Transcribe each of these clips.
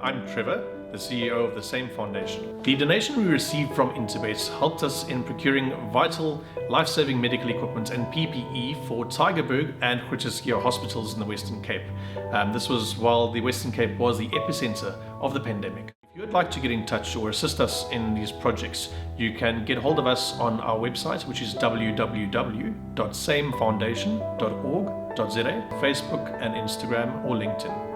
I'm Trevor, the CEO of the same foundation. The donation we received from Interbase helped us in procuring vital life-saving medical equipment and PPE for Tygerberg and Groote hospitals in the Western Cape. This was while the Western Cape was the epicenter of the pandemic. If you would like to get in touch or assist us in these projects, you can get hold of us on our website, which is www.samefoundation.org.za, Facebook and Instagram or LinkedIn.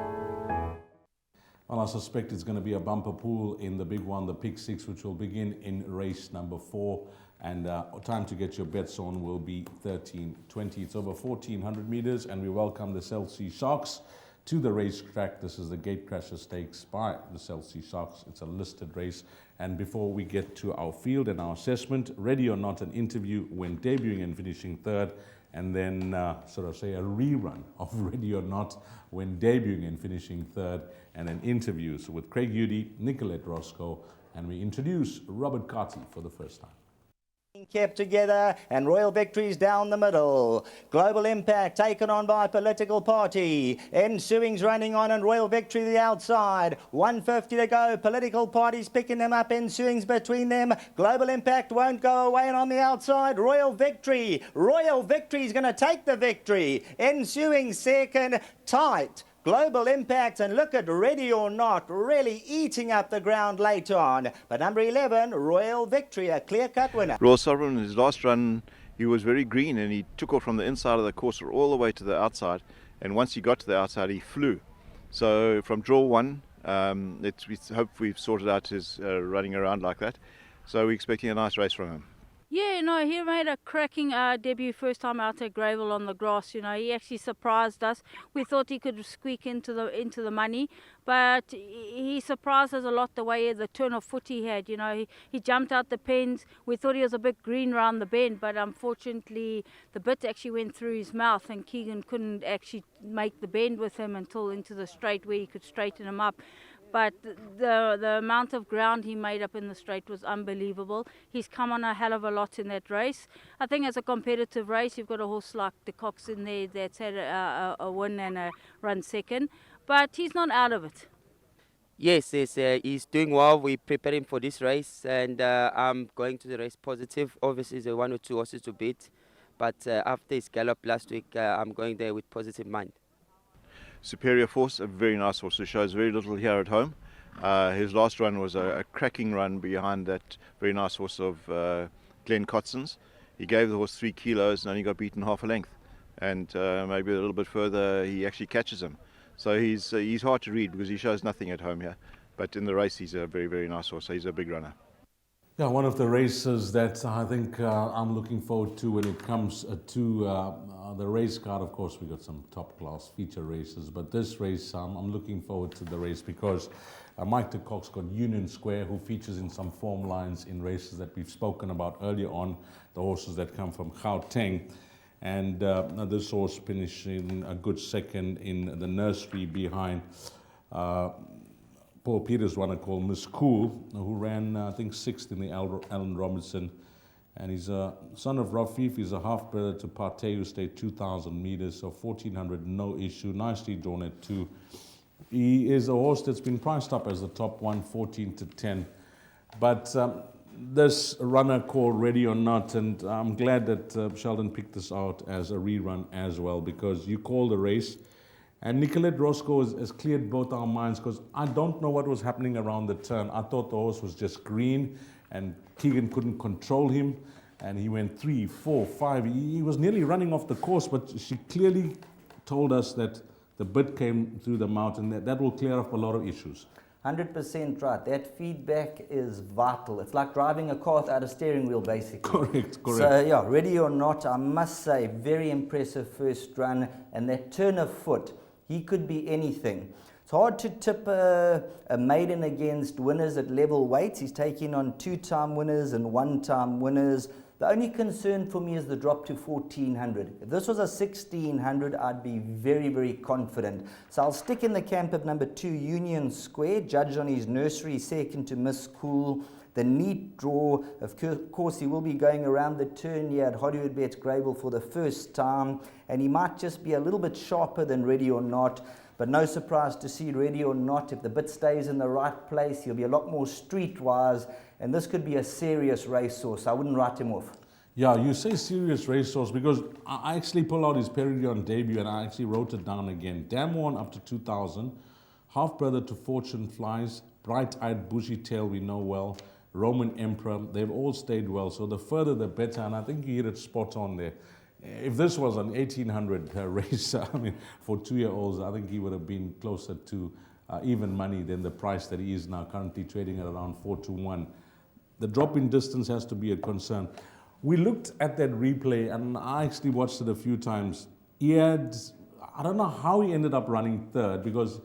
Well, I suspect it's going to be a bumper pool in the big one, the Pick 6, which will begin in race number 4. And time to get your bets on will be 13:20. It's over 1,400 meters, and we welcome the South Sea Sharks to the racetrack. This is the Gatecrasher Stakes by the South Sea Sharks. It's a listed race. And before we get to our field and our assessment, Ready or Not, an interview when debuting and finishing third, and then sort of say a rerun of Ready or Not when debuting and finishing third, and then interviews with Craig Udy, Nicolette Roscoe, and we introduce Robert Carty for the first time. Kept together and Royal Victories down the middle. Global Impact taken on by Political Party. Ensuing's running on and Royal Victory the outside. 150 to go. Political Party's picking them up. Ensuing's between them. Global Impact won't go away, and on the outside Royal Victory. Royal Victory's going to take the victory. Ensuing second, tight. Global Impact, and look at Ready or Not really eating up the ground late on. But number 11, Royal Victory, a clear-cut winner. Royal Sovereign, in his last run, he was very green and he took off from the inside of the course all the way to the outside. And once he got to the outside, he flew. So from draw 1, we hope we've sorted out his running around like that. So we're expecting a nice race from him. Yeah, no, he made a cracking debut first time out at Gravel on the grass. You know, he actually surprised us. We thought he could squeak into the money, but he surprised us a lot the way the turn of foot he had. You know, he jumped out the pens. We thought he was a bit green round the bend, but unfortunately the bit actually went through his mouth, and Keegan couldn't actually make the bend with him until into the straight where he could straighten him up. But the amount of ground he made up in the straight was unbelievable. He's come on a hell of a lot in that race. I think as a competitive race, you've got a horse like De Cox in there that's had a win and a run second. But he's not out of it. Yes, he's doing well. We're preparing for this race, and I'm going to the race positive. Obviously, there are 1 or 2 horses to beat. But after his gallop last week, I'm going there with positive mind. Superior Force, a very nice horse who shows very little here at home. His last run was a cracking run behind that very nice horse of Glenn Cotson's. He gave the horse 3 kilos and only got beaten half a length. And maybe a little bit further he actually catches him. So he's hard to read because he shows nothing at home here. But in the race he's a very, very nice horse, so he's a big runner. Yeah, one of the races that I think I'm looking forward to when it comes to the race card. Of course, we got some top-class feature races, but this race, I'm looking forward to the race because Mike De Cox got Union Square, who features in some form lines in races that we've spoken about earlier on, the horses that come from Gauteng. And this horse finishing a good second in the nursery behind Paul Peters' runner called Miss Cool, who ran, I think, 6th in the Allen Robinson. And he's a son of Rafif. He's a half-brother to Partey, who stayed 2,000 meters, so 1,400, no issue. Nicely drawn at 2. He is a horse that's been priced up as the top one, 14 to 10. But this runner called Ready or Not, and I'm glad that Sheldon picked this out as a rerun as well, because you call the race. And Nicolette Roscoe has cleared both our minds, because I don't know what was happening around the turn. I thought the horse was just green, and Keegan couldn't control him, and he went 3, 4, 5. He was nearly running off the course, but she clearly told us that the bit came through the mouth, and that will clear up a lot of issues. 100% right. That feedback is vital. It's like driving a car without a steering wheel, basically. Correct. So, yeah, Ready or Not, I must say, very impressive first run. And that turn of foot, he could be anything. It's hard to tip a maiden against winners at level weights. He's taking on 2-time winners and 1-time winners. The only concern for me is the drop to 1,400. If this was a 1,600, I'd be very, very confident. So I'll stick in the camp of number 2, Union Square, judged on his nursery, second to Miss Cool. The neat draw, of course, he will be going around the turn here at Hollywood Bets Gravel for the first time, and he might just be a little bit sharper than Ready or Not. But no surprise to see, Ready or Not, if the bit stays in the right place, he'll be a lot more streetwise, and this could be a serious racehorse. I wouldn't write him off. Yeah, you say serious racehorse because I actually pulled out his pedigree on debut and I actually wrote it down again. Dam One up to 2000, half brother to Fortune Flies, bright-eyed bushy tail we know well, Roman Emperor, they've all stayed well. So the further the better, and I think you hit it spot on there. If this was an 1800 race, I mean, for 2-year-olds, I think he would have been closer to even money than the price that he is now, currently trading at around 4-1. The drop in distance has to be a concern. We looked at that replay, and I actually watched it a few times. He had, I don't know how he ended up running third, because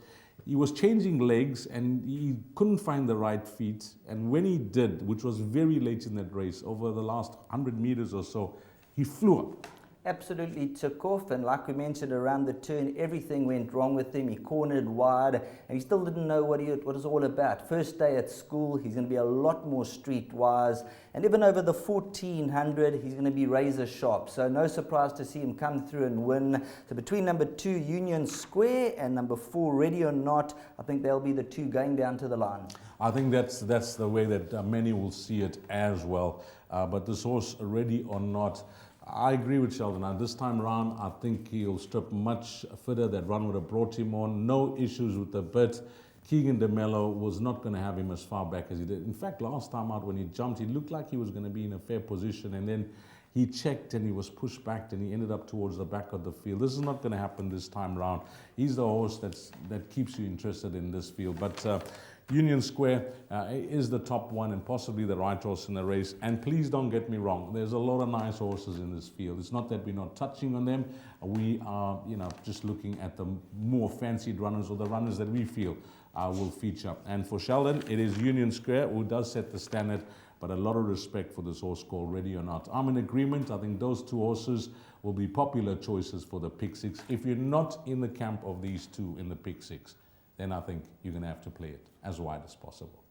he was changing legs and he couldn't find the right feet. And when he did, which was very late in that race, over the last 100 meters or so, he flew up. Absolutely took off, and like we mentioned, around the turn, everything went wrong with him. He cornered wide, and he still didn't know what it was all about. First day at school, he's going to be a lot more streetwise, and even over the 1400, he's going to be razor sharp. So no surprise to see him come through and win. So between number 2, Union Square, and number 4, Ready or Not, I think they'll be the two going down to the line. I think that's the way that many will see it as well. But this horse, Ready or Not, I agree with Sheldon. Now, this time around, I think he'll strip much fitter. That run would have brought him on. No issues with the bit. Keegan DeMello was not going to have him as far back as he did. In fact, last time out when he jumped, he looked like he was going to be in a fair position. And then he checked and he was pushed back and he ended up towards the back of the field. This is not going to happen this time around. He's the horse that keeps you interested in this field. But Union Square is the top one and possibly the right horse in the race. And please don't get me wrong, there's a lot of nice horses in this field. It's not that we're not touching on them. We are, just looking at the more fancied runners, or the runners that we feel will feature. And for Sheldon, it is Union Square who does set the standard, but a lot of respect for this horse called Ready or Not. I'm in agreement. I think those two horses will be popular choices for the pick six. If you're not in the camp of these two in the pick six, then I think you're going to have to play it as wide as possible.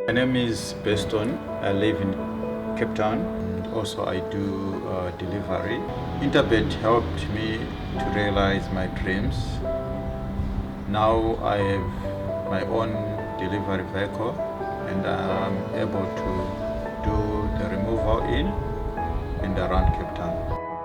My name is Beston. I live in Cape Town. Also, I do delivery. Interbet helped me to realize my dreams. Now I have my own delivery vehicle and I'm able to do the removal in and around Cape Town.